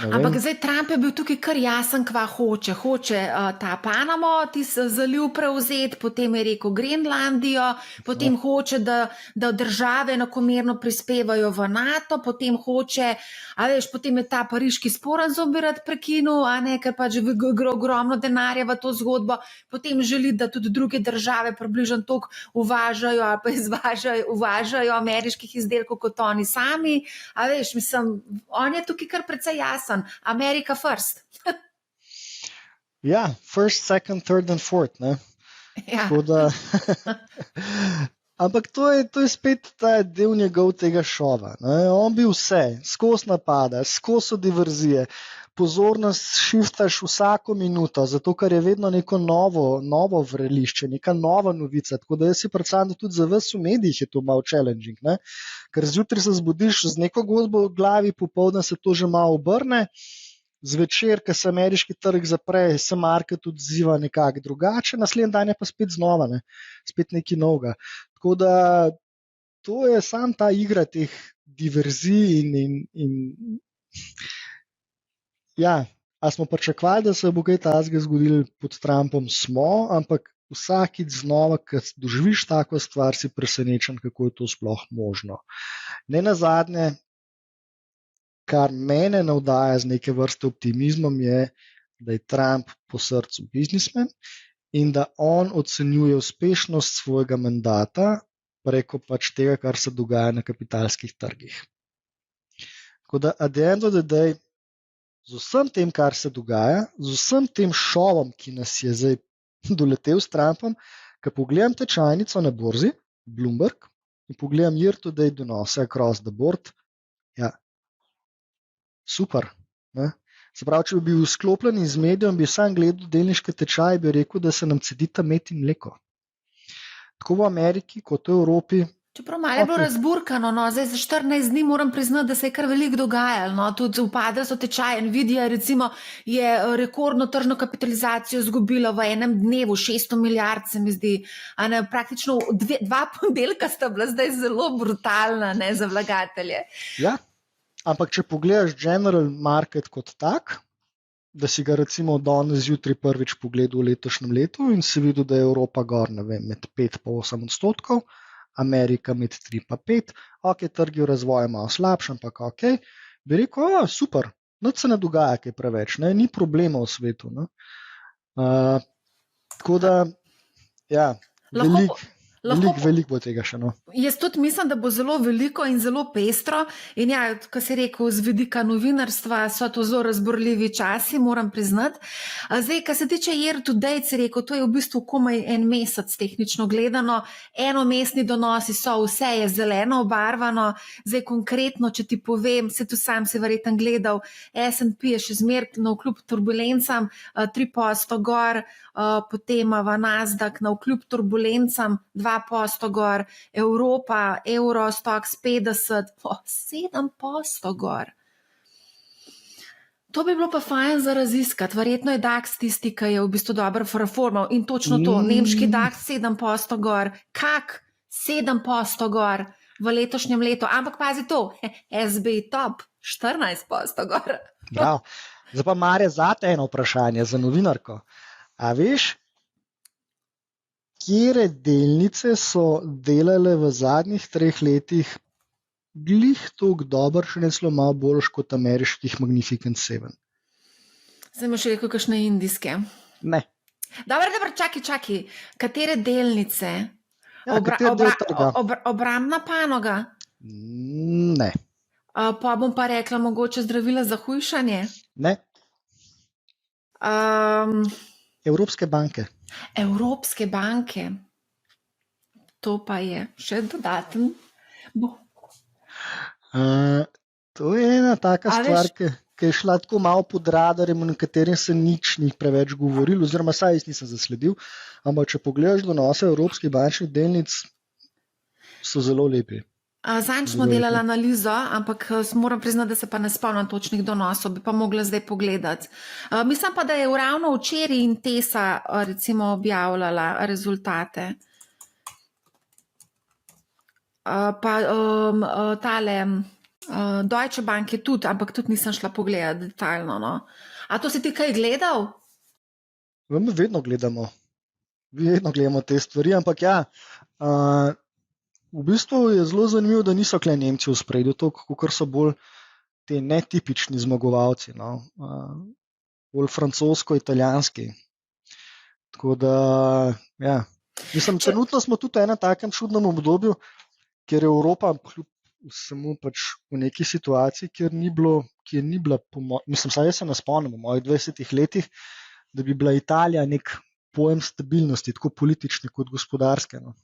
A: Ampak zdaj Trump je bil tukaj kar jasen, kva hoče. Hoče ta Panamo, tisti zaliv prevzeti, potem je rekel Grenlandijo, potem hoče, da države enakomerno prispevajo v NATO, potem hoče, potem je ta pariški sporazum bi rad prekinil, ker pač gre ogromno denarja v to zgodbo, potem želi, da tudi druge države približno toliko uvažajo ali pa uvažajo ameriških izdelkov kot oni sami. Mislim, on je tukaj kar precej jasen. America first.
B: Ja, first, second, third and fourth. Ne?
A: Ja.
B: Da, ampak to je spet ta del njegov tega šova. Ne? On bi vse, skozi napada, skozi diverzije, pozornost šiftaš vsako minuto, zato ker je vedno neko novo vrelišče, neka nova novica. Tako da jaz si predstavljam, da tudi za vas v medijih je to malo challenging. Ne? Ker zjutraj se zbudiš z neko godbo v glavi, popoldne se to že malo obrne, zvečer, ko se ameriški trg zapre, se market odziva nekako drugače, naslednji dan je pa spet znova, spet nekaj novega. Tako da to je sam ta igra teh diverzij in ja, a smo pričakovali, da se bo kaj takega zgodilo pod Trumpom? Smo, ampak vsakič znova, ko doživiš tako stvar, si presenečen, kako je to sploh možno. Ne nazadnje, kar mene navdaja z neke vrste optimizmom, je, da je Trump po srcu biznismen in da on ocenjuje uspešnost svojega mandata preko pač tega, kar se dogaja na kapitalskih trgih. Tako da, at the end of the day, z vsem tem, kar se dogaja, z vsem tem šovom, ki nas je zdaj doletel s Trumpom, ko pogledam tečajnico na borzi, Bloomberg, in pogledam year-to-date donose across the board, ja, super. Ne? Se pravi, če bi bil sklopljen iz medijem, bi sam gledal delniške tečaje, bi rekel, da se nam cedita med in mleko. Tako v Ameriki, kot v Evropi.
A: Čeprav malo je bilo razburkano, no, zdaj za 14 dni moram priznati, da se je kar veliko dogajalo. No. Tudi upadli so tečaji. Nvidia recimo je rekordno tržno kapitalizacijo izgubila v enem dnevu, 600 milijard, se mi zdi. Praktično 2 ponedeljka sta bila zdaj zelo brutalna, ne, za vlagatelje.
B: Ja, ampak če pogledaš general market kot tak, da si ga recimo danes zjutraj prvič pogledal v letošnjem letu in si videl, da je Evropa gor, ne vem, med 5 pa 8%, Amerika med 3 pa 5, ok, trgi v razvoju malo slabši, ampak ok, bi rekel, super, nič se ne dogaja kaj preveč, ne? Ni problema v svetu. Tako da, ja, veliko bo tega še. No.
A: Jaz tudi mislim, da bo zelo veliko in zelo pestro. In ja, kot si rekel, z vidika novinarstva so to zelo razborljivi časi, moram priznati. Zdaj, kar se tiče year-to-date, si rekel, to je v bistvu komaj en mesec tehnično gledano. Enomestni donosi so, vse je zeleno obarvano. Zdaj, konkretno, če ti povem, se tu sam si verjetno gledal, S&P je še zmerno vkljub turbulencam, 3% gor, potem v Nasdaq na vkljub turbulencam 2% gor, Evropa, Eurostoxx 50, 7% gor. To bi bilo pa fajn za raziskati. Verjetno je DAX tisti, ki je v bistvu dobro reformal in točno to, nemški DAX 7% gor, kak 7% gor v letošnjem letu, ampak pazi to, SB top 14% gor.
B: Prav. Zdaj pa Mare zate eno vprašanje za novinarko. A veš, katere delnice so delale v zadnjih 3 letih glih toliko dobro, še ne celo malo boljš kot ameriških Magnificent 7?
A: Zdaj imaš rekel, kakšne indijske.
B: Ne.
A: Dobro, čakaj. Katere delnice?
B: Ja,
A: Obrambna panoga?
B: Ne.
A: Pa bom pa rekla, mogoče zdravila za hujšanje?
B: Ne. Evropske banke.
A: Evropske banke. To pa je še dodaten.
B: To je ena taka stvar, ki je šla tako malo pod radarjem, o katerem se nič ni preveč govorilo, oziroma saj jaz nisem zasledil, ampak če pogledaš donose evropskih bančnih delnic, so zelo lepi.
A: Zanj smo delali analizo, ampak moram priznati, da se pa ne spomnim točnih donosov, bi pa mogla zdaj pogledati. Mislim pa, da je ravno včeraj Intesa recimo objavljala rezultate. Pa tale Deutsche Bank je tudi, ampak tudi nisem šla pogledati detaljno. No. A to si ti kaj gledal?
B: Mi vedno gledamo te stvari, ampak ja, v bistvu je zelo zanimivo, da niso kle Nemci v spredju, kot so bolj te netipični zmagovalci, no? Bolj francosko-italijanski. Tako da, ja. Mislim, trenutno smo tudi v enem takem čudnem obdobju, kjer je Evropa kljub vsemu pač v neki situaciji, kjer ni bila, mislim, saj jaz se ne spomnim v mojih 20 letih, da bi bila Italija nek pojem stabilnosti, tako politične kot gospodarske, no?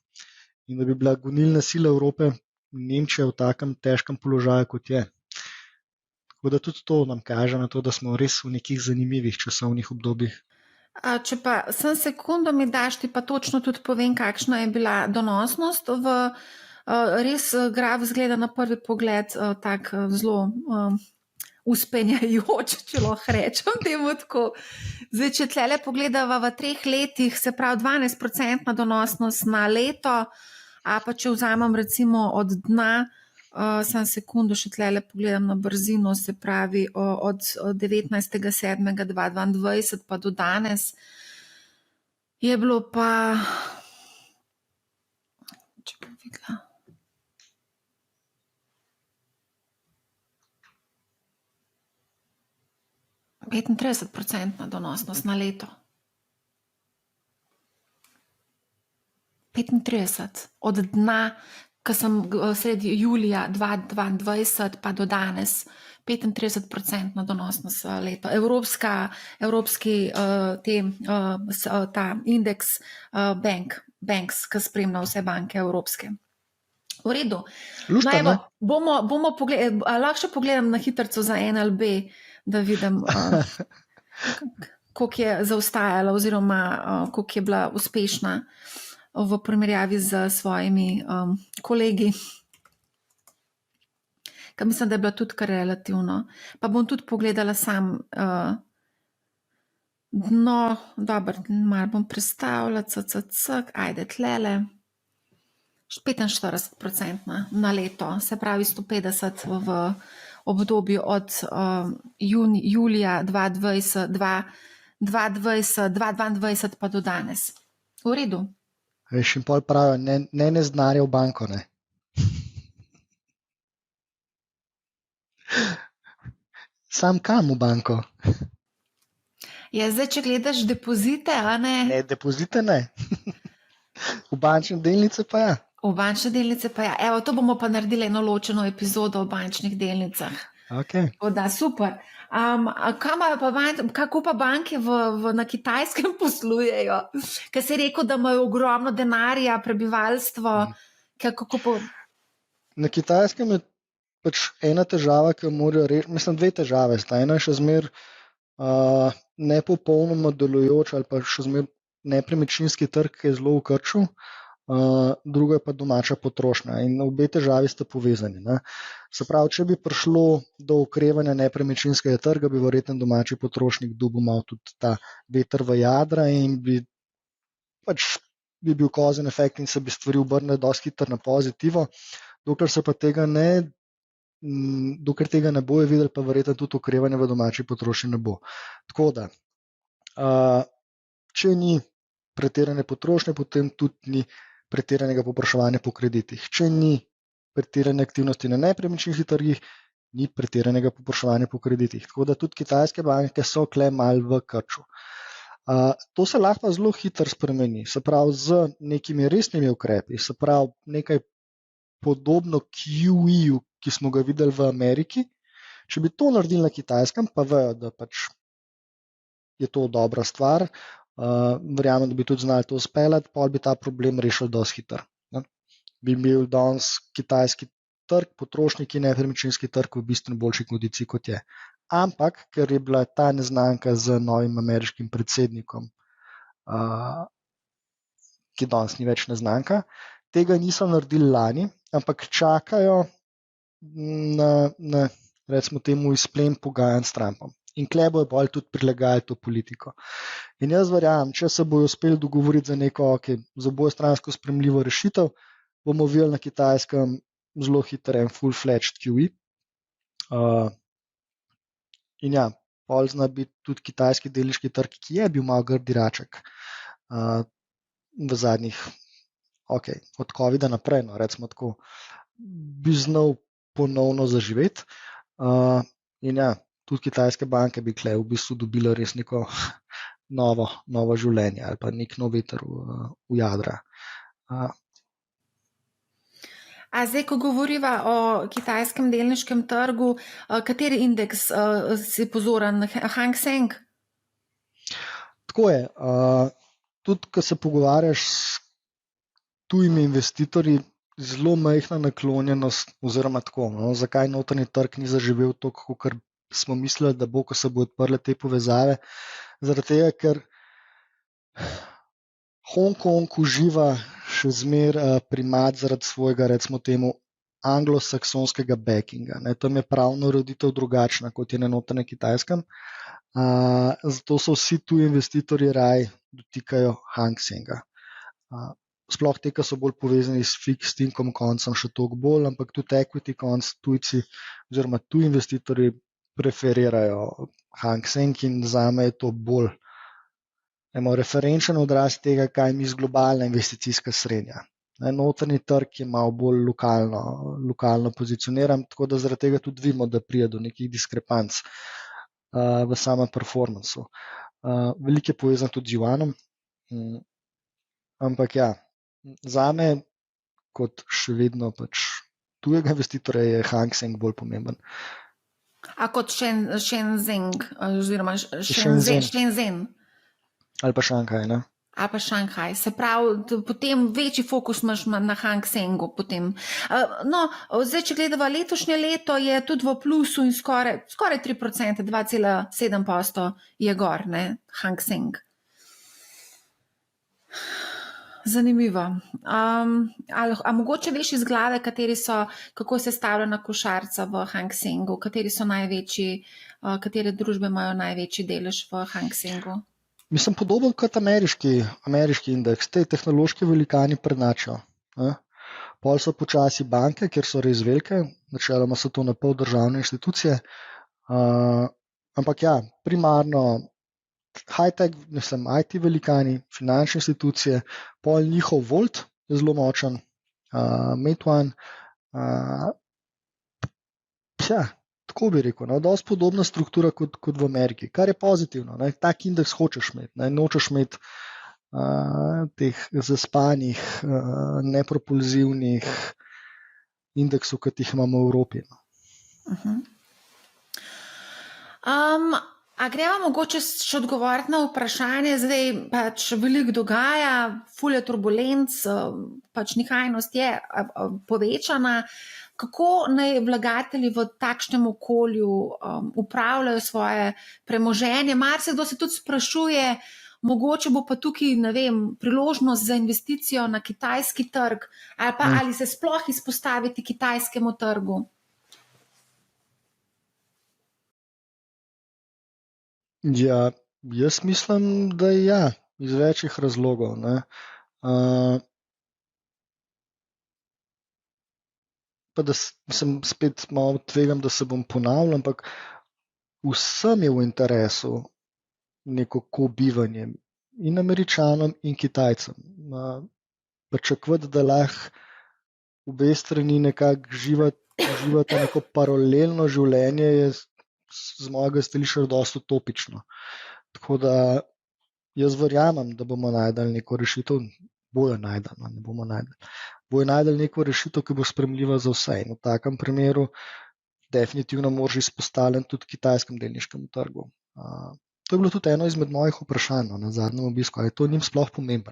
B: In da bi bila gonilna sila Evrope Nemčija v takem težkem položaju, kot je. Tako da tudi to nam kaže na to, da smo res v nekih zanimivih časovnih obdobjih.
A: Če pa sem sekundo mi daš, ti pa točno tudi povem, kakšna je bila donosnost. Res graf zgleda na prvi pogled tak zelo uspenjajoč, če lahko rečem temu tako. Zdaj, če tlele pogledava v 3 letih, se pravi 12% donosnost na leto, a pa če vzamem recimo od dna, sam sekundo še tlele pogledam na brzino, se pravi od 19.7.2022 pa do danes, je bilo pa, če bom videla, %35 donosnost na leto. 35 od dna, ko sem sredi julija 2022 pa do danes 35% donosnost leto. Evropski ta indeks banks, ki spremlja vse banke evropske. V redu.
B: Lušta,
A: No,
B: ne?
A: bomo pogledali, lahko še pogledam na hitrico za NLB, da vidim, koliko je zaostajala oziroma koliko je bila uspešna v primerjavi z svojimi kolegi. Ker mislim, da je bila tudi kar relativno. Pa bom tudi pogledala sam, no, dobro, malo bom prestavila, ajde tlele. 45% na leto, se pravi 150 v obdobju od julija 2022 pa do danes. V redu.
B: Veš, in pol pravijo, ne znarja v banko, ne. Sam kam v banko?
A: Ja, zdaj, če gledaš depozite, a ne?
B: Ne, depozite ne. V bančne delnice pa ja.
A: V bančne delnice pa ja. Evo, to bomo pa naredili eno ločeno epizodo o bančnih delnicah.
B: Okay.
A: Da, super. Kako pa banke na Kitajskem poslujejo? Ker si rekel, da imajo ogromno denarja, prebivalstvo.
B: Na Kitajskem je pač ena težava, ki jo morajo rešiti. Mislim, dve težave sta. Ena je še zmer nepopolnoma delujoč ali pa še zmer nepremičninski trg, ki je zelo v krču. Druga je pa domača potrošnja in obe težavi sta povezani. Ne? Se pravi, če bi prišlo do okrevanja nepremičninskega trga, bi verjetno domači potrošnik dobil malo tudi ta veter v jadra in bi bil kozen efekt in se bi stvari obrnile dosti hitro na pozitivo. Dokler tega ne bojo videli, pa verjetno tudi okrevanje v domači potrošnji ne bo. Tako da, če ni pretirane potrošnje, potem tudi ni pretiranega povpraševanja po kreditih. Če ni pretirane aktivnosti na nepremičninskih trgih, ni pretiranega povpraševanja po kreditih. Tako da tudi kitajske banke so kle mal v krču. To se lahko zelo hitro spremeni, se pravi z nekimi resnimi ukrepi, se pravi nekaj podobno QE-ju, ki smo ga videli v Ameriki. Če bi to naredili na Kitajskem, pa vejo, da pač je to dobra stvar, verjamem, da bi tudi znali to speljati, pa bi ta problem rešili dosti hitro. Bi bil danes kitajski trg, potrošniki, nepremičninski trg v bistveno boljši kondiciji, kot je. Ampak, ker je bila ta neznanka z novim ameriškim predsednikom, ki danes ni več neznanka, tega niso naredili lani, ampak čakajo na recimo temu izplen pogajanj s Trumpom. In kle bojo bolj tudi prilagajali to politiko. In jaz verjamem, če se bojo uspeli dogovoriti za neko za obojestransko sprejemljivo rešitev, bomo videli na Kitajskem zelo hiter en full-fledged QE. In ja, pol zna biti tudi kitajski delniški trg, ki je bil malo grdi raček v zadnjih, od COVID-a naprej, no, recimo tako, bi znal ponovno zaživeti. In ja, tudi kitajske banke bi kle v bistvu dobile res neko novo življenje ali pa nek nov veter v jadra.
A: A zdaj, ko govoriva o kitajskem delniškem trgu, kateri indeks si pozoren? Hang Seng?
B: Tako je. Tudi, ko se pogovarjaš s tujimi investitorji, zelo majhna naklonjenost oziroma tako, no, zakaj notranji trg ni zaživel toliko, kot smo mislili, da bo, ko se bo odprle te povezave. Zaradi tega, ker Hong Kong uživa še zmer primat zaradi svojega, recimo temu, anglosaksonskega backinga. Tam je pravna ureditev drugačna, kot je na notranjem Kitajskem. Zato so vsi tuji investitorji raj dotikajo Hang Senga. Sploh te, ki so bolj povezani s fixed income koncem, še toliko bolj, ampak tudi equity konc tujci oziroma tuji investitorji preferirajo Hang Seng in zame je to bolj referenčen odraz tega, kaj mi z globalna investicijska srednja. Notranji trg je malo bolj lokalno pozicioniran, tako da zaradi tega tudi vidimo, da pride do nekih diskrepanc v samem performancu. Veliko je povezan tudi z juanom, ampak ja, zame, kot še vedno pač tujega investitorja je Hang Seng bolj pomemben.
A: A kot Shenzhen, oziroma
B: Shenzhen.
A: Shenzhen.
B: Ali pa Šanghaj, ne?
A: Ali pa Šanghaj. Se pravi, potem večji fokus imaš na Hang Sengu. Zdaj, če gledava letošnje leto, je tudi v plusu in skoraj 3%, 2,7% je gor, ne, Hang Seng. Zanimivo. A mogoče veš iz glave, kako se stavljena košarica v Hang Sengu, kateri so največji, katere družbe imajo največji delež v Hang Sengu?
B: Mislim, podoben kot ameriški indeks. Te tehnološki velikani prednačijo. Pol so počasi banke, kjer so res velike, načeloma so to napol državne institucije, ampak ja, primarno high-tech, IT velikani, finančne institucije, pol njihov Volt je zelo močen, Meituan, tako bi rekel, dosti podobna struktura kot v Ameriki, kar je pozitivno, ne? Tak indeks hočeš imeti, ne? Nočeš imeti teh zaspanih, nepropulzivnih indeksov, kot jih imamo v Evropi.
A: A greva mogoče še odgovoriti na vprašanje, zdaj pač veliko dogaja, ful je turbulenc, pač nihajnost je povečana. Kako naj vlagatelji v takšnem okolju upravljajo svoje premoženje? Marsikdo se tudi sprašuje, mogoče bo pa tukaj, ne vem, priložnost za investicijo na kitajski trg ali se sploh izpostaviti kitajskemu trgu?
B: Ja, jaz mislim, da ja, iz večjih razlogov, ne. Pa da sem spet malo tvegam, da se bom ponavljal, ampak vsem je v interesu neko bivanje in Američanom in Kitajcem. Pričakovati, da lahko obe strani nekako živata neko paralelno življenje, je z mojega stališča dosti utopično. Tako da jaz verjamem, da bomo našli neko rešitev, bojo našli neko rešitev, ki bo sprejemljiva za vse. In v takem primeru definitivno moraš izpostavljati tudi kitajskem delniškem trgu. To je bilo tudi eno izmed mojih vprašanj na zadnjem obisku, ali je to njim sploh pomembno,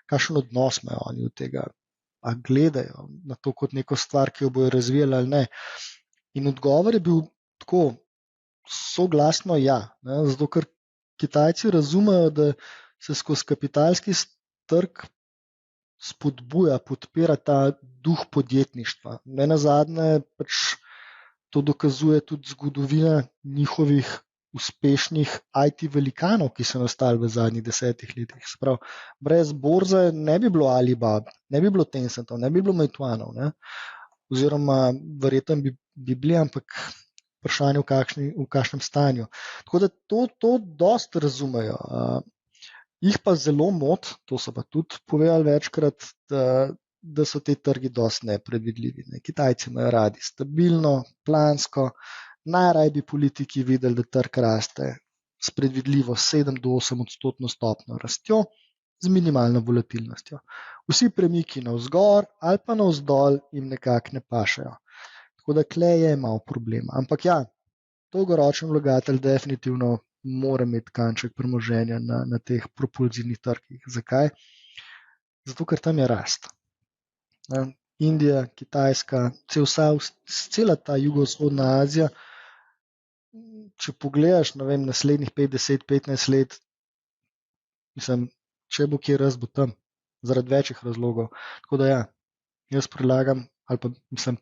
B: kakšen odnos imajo oni od tega, a gledajo na to kot neko stvar, ki jo bojo razvijali ali ne. In odgovor je bil tako soglasno ja, zato ker Kitajci razumejo, da se skozi kapitalski trg spodbuja, podpira ta duh podjetništva. Nenazadnje pač to dokazuje tudi zgodovina njihovih uspešnih IT velikanov, ki so nastali v zadnjih 10 letih. Se pravi, brez borze ne bi bilo Alibaba, ne bi bilo Tencentov, ne bi bilo Meituanov, ne? Oziroma verjetno bi bili, ampak vprašanje v kakšnem stanju. Tako da to dosti razumejo. Jih pa zelo moti, to so pa tudi povedali večkrat, da so te trgi dosti nepredvidljivi. Kitajci imajo radi stabilno, plansko, najraje bi politiki videli, da trg raste s predvidljivo 7-8% stopnjo rastjo z minimalno volatilnostjo. Vsi premiki navzgor ali pa navzdol jim nekako ne pašajo. Tako da tle je malo problema. Ampak ja, dolgoročen vlagatelj definitivno mora imeti kanček premoženja na teh propulzivnih trgih. Zakaj? Zato, ker tam je rast. Indija, Kitajska, cela ta jugovzhodna Azija, če pogledaš, ne vem, naslednjih 5-10-15 let, mislim, če bo kje rast, bo tam, zaradi večjih razlogov. Tako da ja, jaz predlagam, ali pa mislim,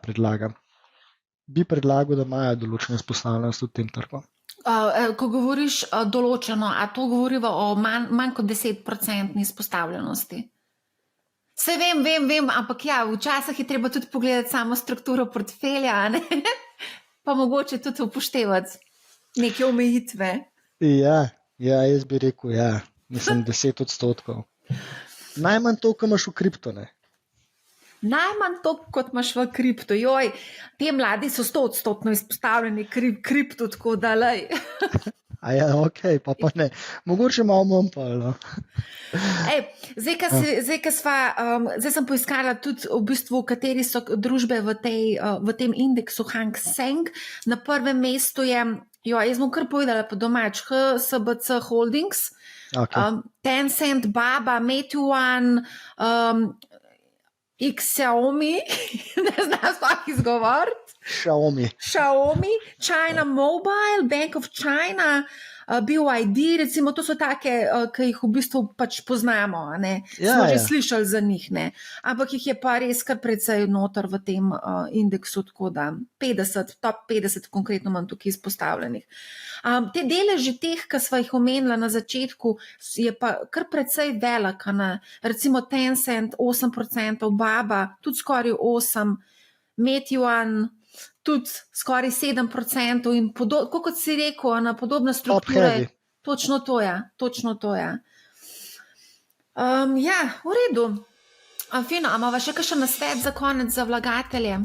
B: predlagam. Bi predlagal, da imajo določeno izpostavljenost v tem trgu.
A: Ko govoriš določeno, a to govoriva o manj kot 10% izpostavljenosti? Saj vem, ampak ja, včasih je treba tudi pogledati samo strukturo portfelja, ne? Pa mogoče tudi upoštevati neke omejitve. Ja,
B: jaz bi rekel, mislim 10%. Najmanj to, kar imaš v kripto, ne?
A: Najmanj to, kot imaš v kripto. Joj, te mladi so 100% izpostavljeni kripto, tako da lej.
B: A ja, ok, pa ne. Mogoče malo manj pa, no.
A: Ej, zdaj sem poiskala tudi v bistvu, kateri so družbe v tem indeksu Hang Seng. Na prvem mestu je, jaz bom kar povedala po domač, HSBC Holdings,
B: Okay.
A: Tencent, Baba, Meituan, Xiaomi, ne znam sploh izgovoriti. Xiaomi, China Mobile, Bank of China, BYD, recimo, to so take, ki jih v bistvu pač poznamo, ne? Smo že slišali za njih, ne? Ampak jih je pa res kar precej noter v tem indeksu, tako da 50, top 50 konkretno imam tukaj izpostavljenih. Te deleži teh, ki sva jih omenila na začetku, je pa kar precej velika, ne? Recimo Tencent 8%, Baba tudi skoraj 8%, Meituan tudi skoraj 7% in kot si rekel, na podobna struktura. Točno to je. Ja, v redu. Fino, a imava še kakšen nasvet za konec za vlagatelje?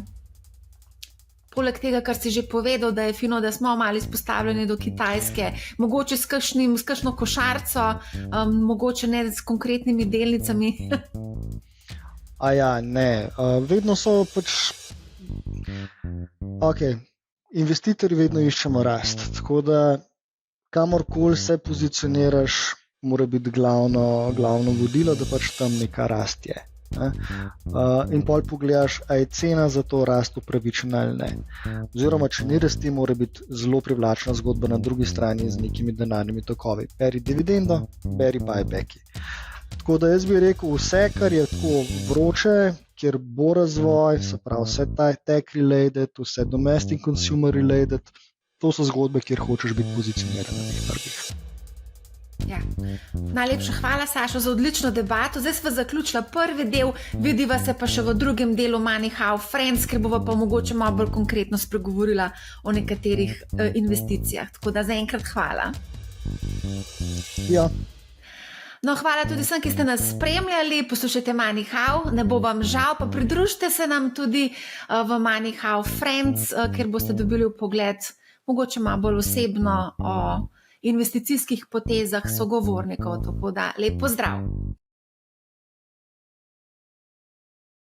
A: Poleg tega, kar si že povedal, da je fino, da smo malo izpostavljeni do Kitajske, mogoče s kakšno košarico, mogoče ne s konkretnimi delnicami.
B: A ja, ne. Vedno so pač... Ok, investitorji vedno iščemo rast, tako da kamorkoli se pozicioniraš, mora biti glavno vodilo, da pač tam neka rast je. In pol pogledaš, a je cena za to rast upravičena ali ne. Oziroma, če ni rasti, mora biti zelo privlačna zgodba na drugi strani z nekimi denarnimi tokovi. Beri dividendo, beri buybacki. Tako da jaz bi rekel, vse, kar je tako vroče, kjer bo razvoj, se pravi vse tech related, vse domestic consumer related, to so zgodbe, kjer hočeš biti pozicioniran na teh trgih.
A: Ja. Najlepša hvala, Sašo, za odlično debato. Zdaj sva zaključila prvi del, vidiva se pa še v drugem delu Money How Friends, ker bova pa mogoče malo bolj konkretno spregovorila o nekaterih investicijah. Tako da zaenkrat hvala.
B: Ja.
A: No, hvala tudi vsem, ki ste nas spremljali, poslušajte Money How, ne bo vam žal, pa pridružite se nam tudi v Money How Friends, kjer boste dobili vpogled mogoče malo bolj osebno o investicijskih potezah sogovornikov, tako da lep pozdrav.